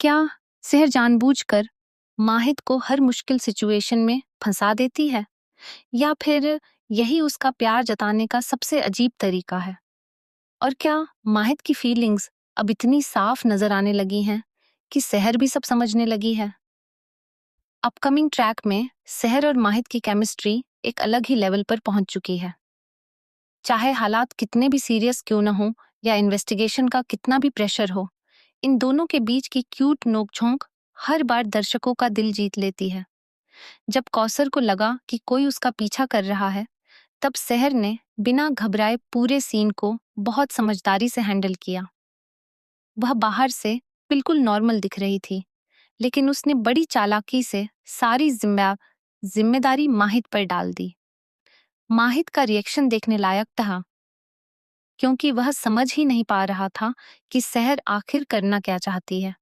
क्या सेहर जानबूझकर माहिद को हर मुश्किल सिचुएशन में फंसा देती है, या फिर यही उसका प्यार जताने का सबसे अजीब तरीका है? और क्या माहिद की फीलिंग्स अब इतनी साफ नजर आने लगी हैं कि सेहर भी सब समझने लगी है? अपकमिंग ट्रैक में सेहर और माहिद की केमिस्ट्री एक अलग ही लेवल पर पहुंच चुकी है। चाहे हालात कितने भी सीरियस क्यों न हो या इन्वेस्टिगेशन का कितना भी प्रेशर हो, इन दोनों के बीच की क्यूट नोकझोंक हर बार दर्शकों का दिल जीत लेती है। जब कौसर को लगा कि कोई उसका पीछा कर रहा है, तब सेहर ने बिना घबराए पूरे सीन को बहुत समझदारी से हैंडल किया। वह बाहर से बिल्कुल नॉर्मल दिख रही थी, लेकिन उसने बड़ी चालाकी से सारी जिम्मेदारी माहिद पर डाल दी। माहिद का रिएक्शन देखने लायक था, क्योंकि वह समझ ही नहीं पा रहा था कि सेहर आखिर करना क्या चाहती है।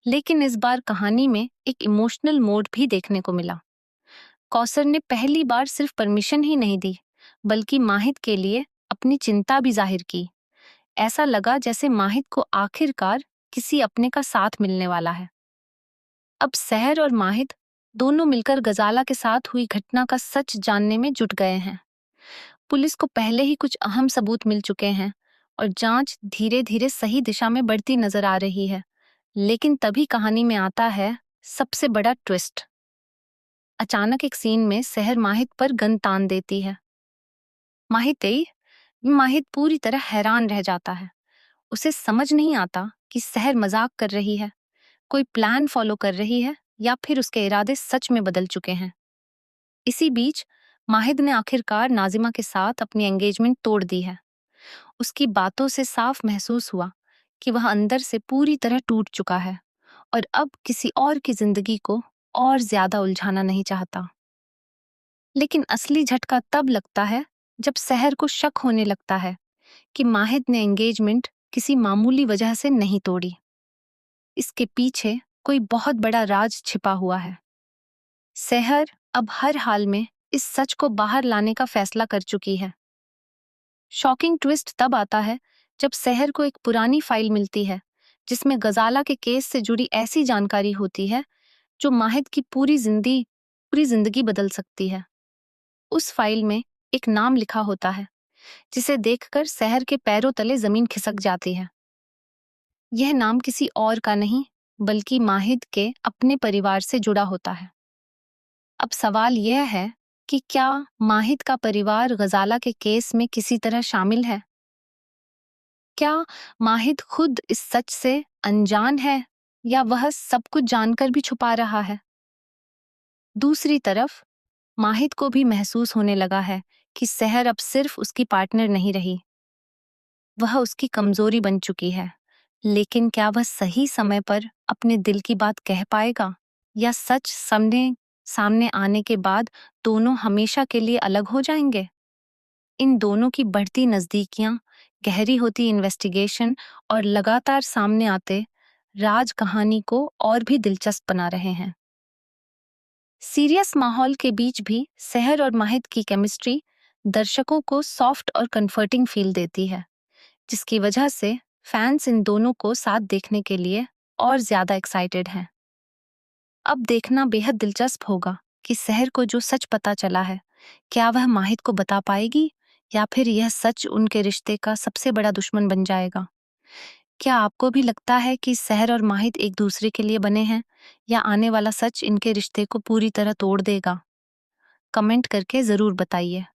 लेकिन इस बार कहानी में एक इमोशनल मोड भी देखने को मिला। कौसर ने पहली बार सिर्फ परमिशन ही नहीं दी, बल्कि माहिद के लिए अपनी चिंता भी जाहिर की। ऐसा लगा जैसे माहिद को आखिरकार किसी अपने का साथ मिलने वाला है। अब सेहर और माहिद दोनों मिलकर गजाला के साथ हुई घटना का सच जानने में जुट गए हैं। पुलिस को पहले ही कुछ अहम सबूत मिल चुके हैं और जांच धीरे धीरे सही दिशा में बढ़ती नजर आ रही है। लेकिन तभी कहानी में आता है सबसे बड़ा ट्विस्ट। अचानक एक सीन में सेहर माहिद पर गन तान देती है। माहिद पूरी तरह हैरान रह जाता है। उसे समझ नहीं आता कि सेहर मजाक कर रही है, कोई प्लान फॉलो कर रही है, या फिर उसके इरादे सच में बदल चुके हैं। इसी बीच माहिद ने आखिरकार नाजिमा के साथ अपनी एंगेजमेंट तोड़ दी है। उसकी बातों से साफ महसूस हुआ कि वह अंदर से पूरी तरह टूट चुका है और अब किसी और की जिंदगी को और ज्यादा उलझाना नहीं चाहता। लेकिन असली झटका तब लगता है जब सेहर को शक होने लगता है कि माहिद ने एंगेजमेंट किसी मामूली वजह से नहीं तोड़ी। इसके पीछे कोई बहुत बड़ा राज छिपा हुआ है। सेहर अब हर हाल में इस सच को बाहर लाने का फैसला कर चुकी है। शॉकिंग ट्विस्ट तब आता है जब सेहर को एक पुरानी फाइल मिलती है, जिसमें गजाला के केस से जुड़ी ऐसी जानकारी होती है जो माहिद की पूरी जिंदगी बदल सकती है। उस फाइल में एक नाम लिखा होता है, जिसे देखकर सेहर के पैरों तले जमीन खिसक जाती है। यह नाम किसी और का नहीं, बल्कि माहिद के अपने परिवार से जुड़ा होता है। अब सवाल यह है कि क्या माहिद का परिवार गजाला के केस में किसी तरह शामिल है? क्या माहिद खुद इस सच से अनजान है, या वह सब कुछ जानकर भी छुपा रहा है? दूसरी तरफ माहिद को भी महसूस होने लगा है कि सेहर अब सिर्फ उसकी पार्टनर नहीं रही, वह उसकी कमजोरी बन चुकी है। लेकिन क्या वह सही समय पर अपने दिल की बात कह पाएगा, या सच सामने सामने आने के बाद दोनों हमेशा के लिए अलग हो जाएंगे? इन दोनों की बढ़ती नजदीकियां, गहरी होती इन्वेस्टिगेशन और लगातार सामने आते राज कहानी को और भी दिलचस्प बना रहे हैं। सीरियस माहौल के बीच भी सेहर और माहिद की केमिस्ट्री दर्शकों को सॉफ्ट और कंफर्टिंग फील देती है, जिसकी वजह से फैंस इन दोनों को साथ देखने के लिए और ज्यादा एक्साइटेड हैं। अब देखना बेहद दिलचस्प होगा कि सेहर को जो सच पता चला है, क्या वह माहिद को बता पाएगी, या फिर यह सच उनके रिश्ते का सबसे बड़ा दुश्मन बन जाएगा। क्या आपको भी लगता है कि सेहर और माहिद एक दूसरे के लिए बने हैं, या आने वाला सच इनके रिश्ते को पूरी तरह तोड़ देगा? कमेंट करके जरूर बताइए।